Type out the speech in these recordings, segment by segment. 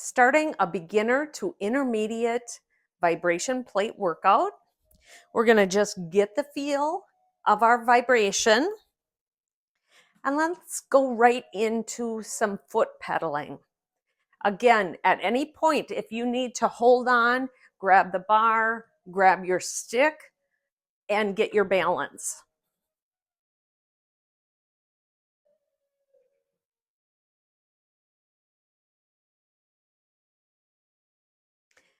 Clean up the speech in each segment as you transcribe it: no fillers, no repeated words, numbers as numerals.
starting a beginner to intermediate vibration plate workout. We're going to just get the feel of our vibration, and let's go right into some foot pedaling. Again, at any point, if you need to hold on, grab the bar, grab your stick, and get your balance.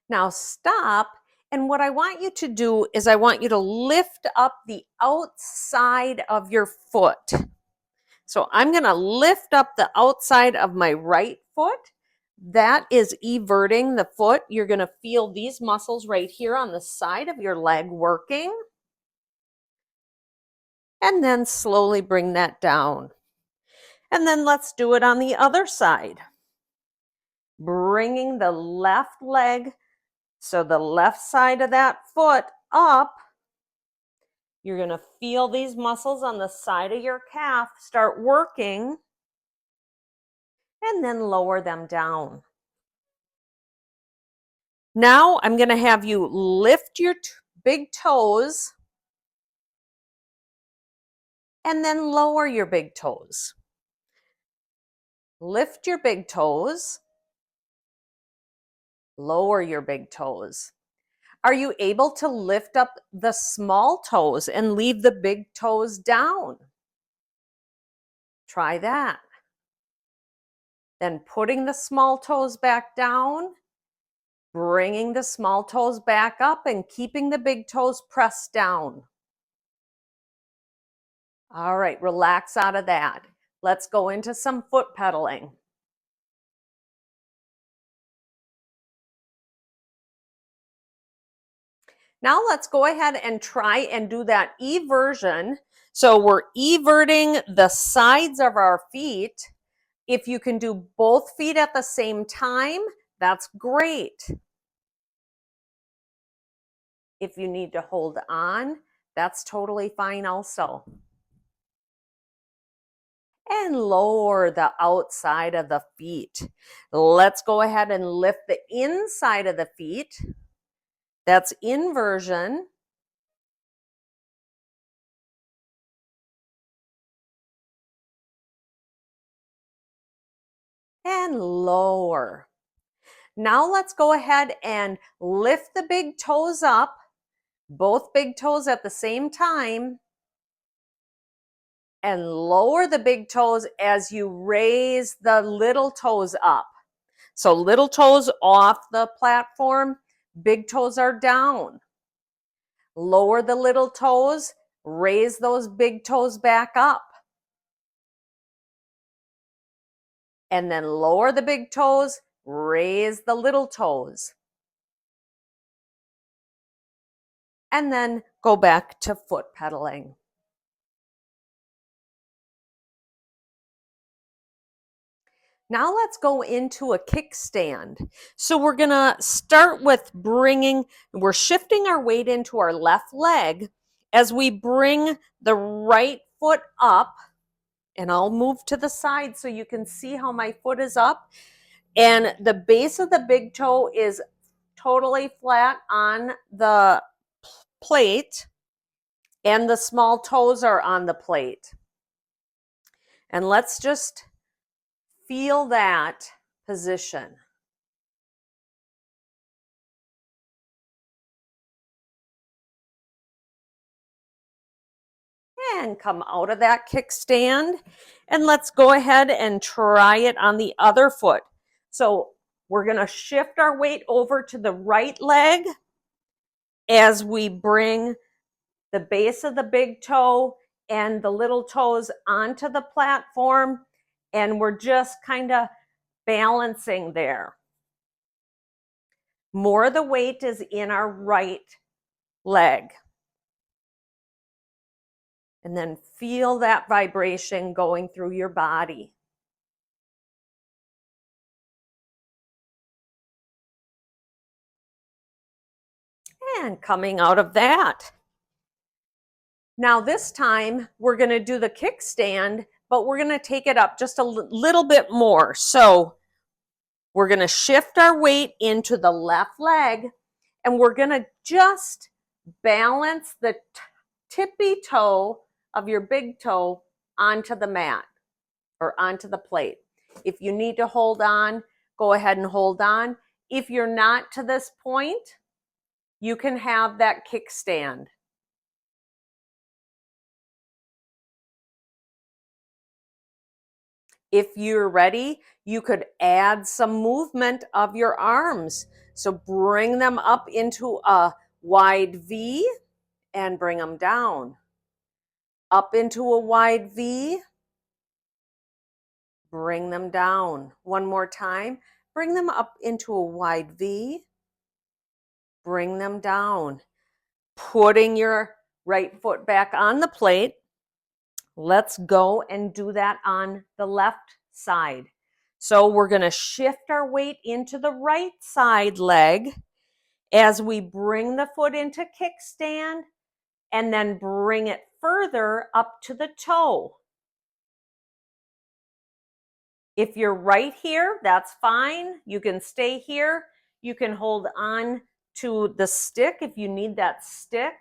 Now stop, and what I want you to do is I want you to lift up the outside of your foot. So I'm going to lift up the outside of my right foot. That is everting the foot. You're going to feel these muscles right here on the side of your leg working. And then slowly bring that down. And then let's do it on the other side. Bringing the left leg, so the left side of that foot up. You're going to feel these muscles on the side of your calf start working, and then lower them down. Now I'm going to have you lift your big toes and then lower your big toes. Lift your big toes, lower your big toes. Are you able to lift up the small toes and leave the big toes down? Try that. Then putting the small toes back down, bringing the small toes back up and keeping the big toes pressed down. All right, relax out of that. Let's go into some foot pedaling. Now let's go ahead and try and do that eversion. So we're everting the sides of our feet. If you can do both feet at the same time, that's great. If you need to hold on, that's totally fine also. And lower the outside of the feet. Let's go ahead and lift the inside of the feet. That's inversion. And lower. Now let's go ahead and lift the big toes up, both big toes at the same time, and lower the big toes as you raise the little toes up. So little toes off the platform, big toes are down. Lower the little toes, raise those big toes back up. And then lower the big toes, raise the little toes. And then go back to foot pedaling. Now let's go into a kickstand. So we're going to start with we're shifting our weight into our left leg as we bring the right foot up. And I'll move to the side so you can see how my foot is up. And the base of the big toe is totally flat on the plate, and the small toes are on the plate. And let's just feel that position. And come out of that kickstand. And let's go ahead and try it on the other foot. So we're going to shift our weight over to the right leg as we bring the base of the big toe and the little toes onto the platform. And we're just kind of balancing there. More of the weight is in our right leg. And then feel that vibration going through your body. And coming out of that. Now this time we're going to do the kickstand, but we're going to take it up just a little bit more. So We're going to shift our weight into the left leg, and we're going to just balance the tippy toe of your big toe onto the mat or onto the plate. If you need to hold on, go ahead and hold on. If you're not to this point, you can have that kickstand. If you're ready, you could add some movement of your arms. So bring them up into a wide V and bring them down. Up into a wide V, bring them down. One more time. Bring them up into a wide V, bring them down. Putting your right foot back on the plate. Let's go and do that on the left side. So we're going to shift our weight into the right side leg as we bring the foot into kickstand and then bring it further up to the toe. If you're right here, that's fine. You can stay here. You can hold on to the stick if you need that stick.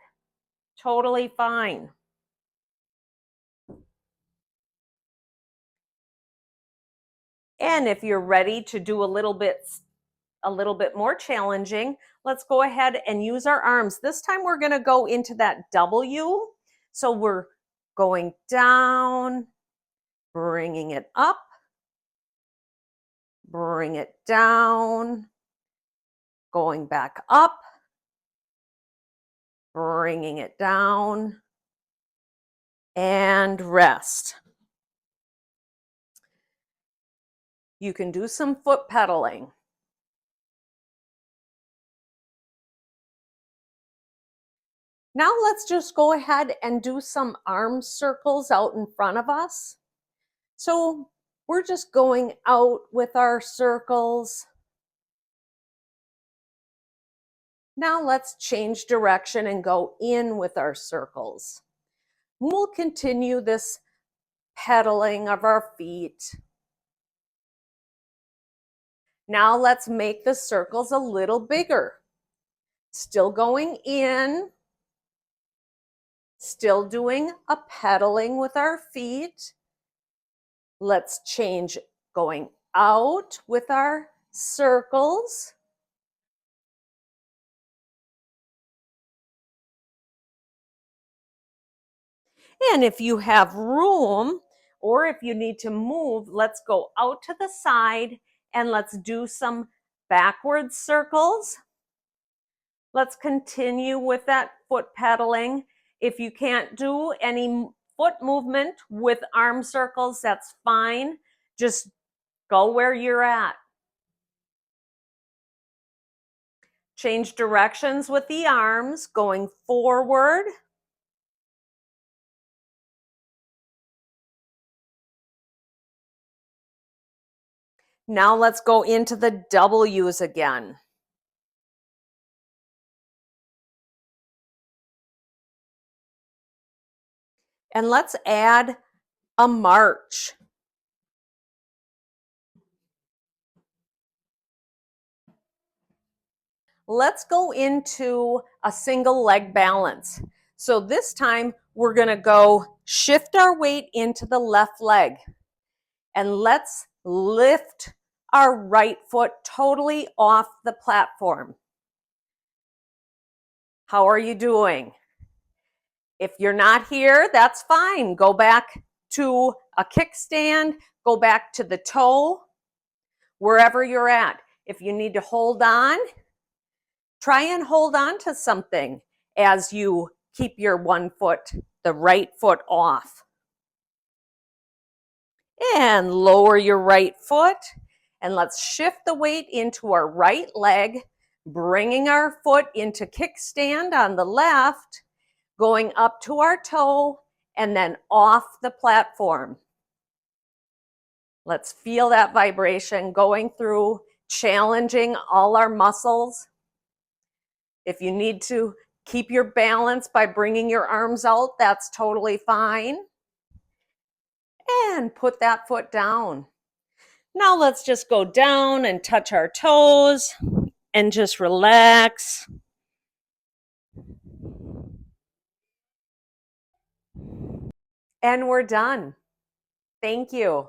Totally fine. And if you're ready to do a little bit more challenging, let's go ahead and use our arms. This time we're going to go into that W. So we're going down, bringing it up, bring it down, going back up, bringing it down, and rest. You can do some foot pedaling. Now let's just go ahead and do some arm circles out in front of us. So we're just going out with our circles. Now let's change direction and go in with our circles. We'll continue this pedaling of our feet. Now let's make the circles a little bigger. Still going in, still doing a pedaling with our feet. Let's change going out with our circles. And if you have room or if you need to move, let's go out to the side and let's do some backward circles. Let's continue with that foot pedaling. If you can't do any foot movement with arm circles, that's fine. Just go where you're at. Change directions with the arms, going forward. Now let's go into the W's again. And let's add a march. Let's go into a single leg balance. So this time we're going to go shift our weight into the left leg. And let's lift our right foot totally off the platform. How are you doing? If you're not here, that's fine. Go back to a kickstand, go back to the toe, wherever you're at. If you need to hold on, try and hold on to something as you keep your one foot, the right foot off. And lower your right foot. And let's shift the weight into our right leg, bringing our foot into kickstand on the left, going up to our toe, and then off the platform. Let's feel that vibration going through, challenging all our muscles. If you need to keep your balance by bringing your arms out, that's totally fine. And put that foot down. Now let's just go down and touch our toes and just relax. And we're done. Thank you.